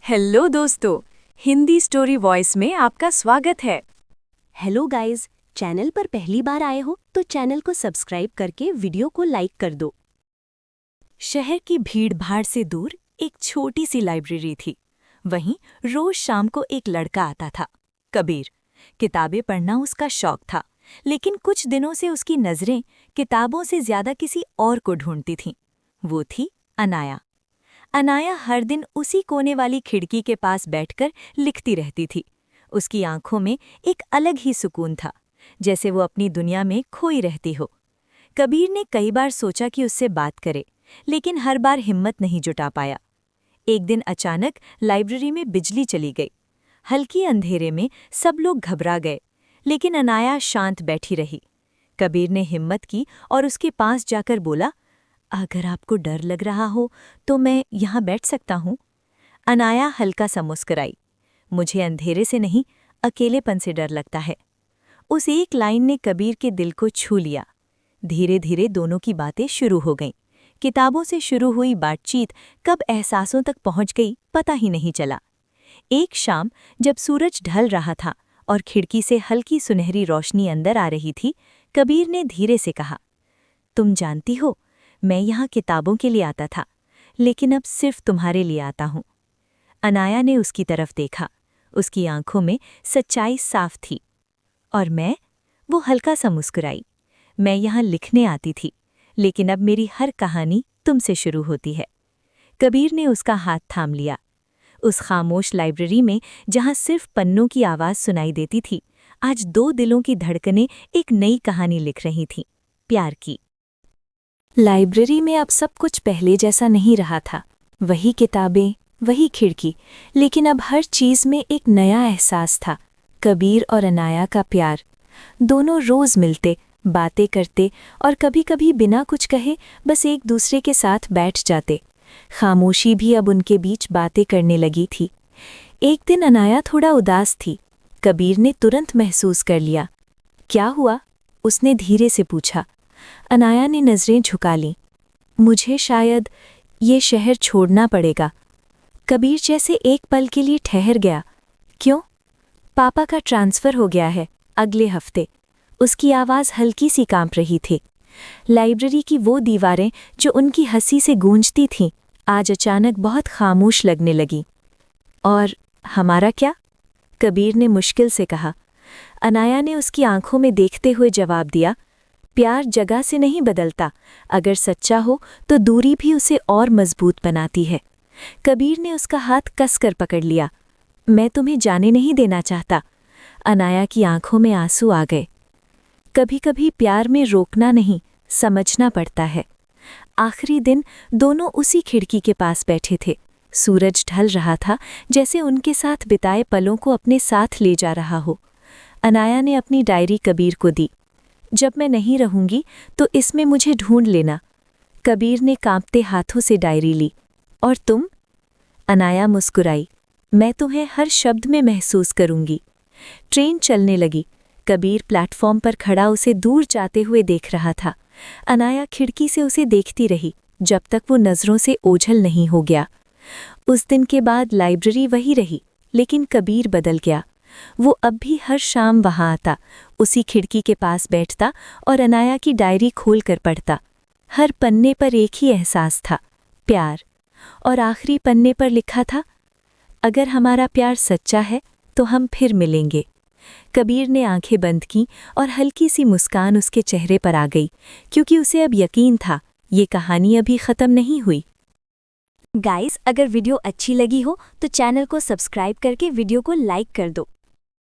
Hello दोस्तों, Hindi story voice में आपका स्वागत है। हेलो गाइस, चैनल पर पहली बार आए हो तो चैनल को सब्सक्राइब करके वीडियो को लाइक कर दो। शहर की भीड़-भाड़ से दूर एक छोटी सी लाइब्रेरी थी। वहीं रोज शाम को एक लड़का आता था, कबीर। किताबें पढ़ना उसका शौक था, लेकिन कुछ दिनों से उसकी नज़रें किताबों से ज्यादा किसी और को ढूंढती थीं। वो थी अनाया। अनाया हर दिन उसी कोने वाली खिड़की के पास बैठकर लिखती रहती थी। उसकी आंखों में एक अलग ही सुकून था, जैसे वो अपनी दुनिया में खोई रहती हो। कबीर ने कई बार सोचा कि उससे बात करे, लेकिन हर बार हिम्मत नहीं जुटा पाया। एक दिन अचानक लाइब्रेरी में बिजली चली गई। हल्की अंधेरे में सब लोग घबरा गए, लेकिन अनाया शांत बैठी रही। कबीर ने हिम्मत की और उसके पास जाकर बोला, अगर आपको डर लग रहा हो तो मैं यहाँ बैठ सकता हूँ। अनाया हल्का सा मुस्कुराई। मुझे अंधेरे से नहीं, अकेलेपन से डर लगता है। उस एक लाइन ने कबीर के दिल को छू लिया। धीरे धीरे दोनों की बातें शुरू हो गईं। किताबों से शुरू हुई बातचीत कब एहसासों तक पहुंच गई, पता ही नहीं चला। एक शाम जब सूरज ढल रहा था और खिड़की से हल्की सुनहरी रोशनी अंदर आ रही थी, कबीर ने धीरे से कहा, तुम जानती हो, मैं यहाँ किताबों के लिए आता था, लेकिन अब सिर्फ तुम्हारे लिए आता हूँ। अनाया ने उसकी तरफ देखा। उसकी आंखों में सच्चाई साफ थी। और मैं? वो हल्का सा मुस्कुराई। मैं यहाँ लिखने आती थी, लेकिन अब मेरी हर कहानी तुमसे शुरू होती है। कबीर ने उसका हाथ थाम लिया। उस खामोश लाइब्रेरी में, जहाँ सिर्फ पन्नों की आवाज़ सुनाई देती थी, आज दो दिलों की धड़कनें एक नई कहानी लिख रही थीं, प्यार की। लाइब्रेरी में अब सब कुछ पहले जैसा नहीं रहा था। वही किताबें, वही खिड़की, लेकिन अब हर चीज़ में एक नया एहसास था। कबीर और अनाया का प्यार। दोनों रोज़ मिलते, बातें करते और कभी-कभी बिना कुछ कहे बस एक दूसरे के साथ बैठ जाते। खामोशी भी अब उनके बीच बातें करने लगी थी। एक दिन अनाया थोड़ा उदास थी। कबीर ने तुरंत महसूस कर लिया। क्या हुआ? उसने धीरे से पूछा। अनाया ने नज़रें झुका लीं। मुझे शायद ये शहर छोड़ना पड़ेगा। कबीर जैसे एक पल के लिए ठहर गया। क्यों? पापा का ट्रांसफ़र हो गया है अगले हफ्ते। उसकी आवाज़ हल्की सी कांप रही थी। लाइब्रेरी की वो दीवारें जो उनकी हंसी से गूंजती थीं, आज अचानक बहुत खामोश लगने लगीं। और हमारा क्या? कबीर ने मुश्किल से कहा। अनाया ने उसकी आंखों में देखते हुए जवाब दिया, प्यार जगह से नहीं बदलता। अगर सच्चा हो तो दूरी भी उसे और मजबूत बनाती है। कबीर ने उसका हाथ कसकर पकड़ लिया। मैं तुम्हें जाने नहीं देना चाहता। अनाया की आंखों में आंसू आ गए। कभी कभी प्यार में रोकना नहीं, समझना पड़ता है। आखिरी दिन दोनों उसी खिड़की के पास बैठे थे। सूरज ढल रहा था, जैसे उनके साथ बिताए पलों को अपने साथ ले जा रहा हो। अनाया ने अपनी डायरी कबीर को दी। जब मैं नहीं रहूंगी तो इसमें मुझे ढूंढ लेना। कबीर ने कांपते हाथों से डायरी ली। और तुम? अनाया मुस्कुराई। मैं तुम्हें हर शब्द में महसूस करूंगी। ट्रेन चलने लगी। कबीर प्लेटफॉर्म पर खड़ा उसे दूर जाते हुए देख रहा था। अनाया खिड़की से उसे देखती रही, जब तक वो नज़रों से ओझल नहीं हो गया। उस दिन के बाद लाइब्रेरी वही रही, लेकिन कबीर बदल गया। वो अब भी हर शाम वहाँ आता, उसी खिड़की के पास बैठता और अनाया की डायरी खोलकर पढ़ता। हर पन्ने पर एक ही एहसास था, प्यार। और आखिरी पन्ने पर लिखा था, अगर हमारा प्यार सच्चा है तो हम फिर मिलेंगे। कबीर ने आंखें बंद कीं और हल्की सी मुस्कान उसके चेहरे पर आ गई, क्योंकि उसे अब यकीन था, ये कहानी अभी ख़त्म नहीं हुई। गाइस, अगर वीडियो अच्छी लगी हो तो चैनल को सब्सक्राइब करके वीडियो को लाइक कर दो।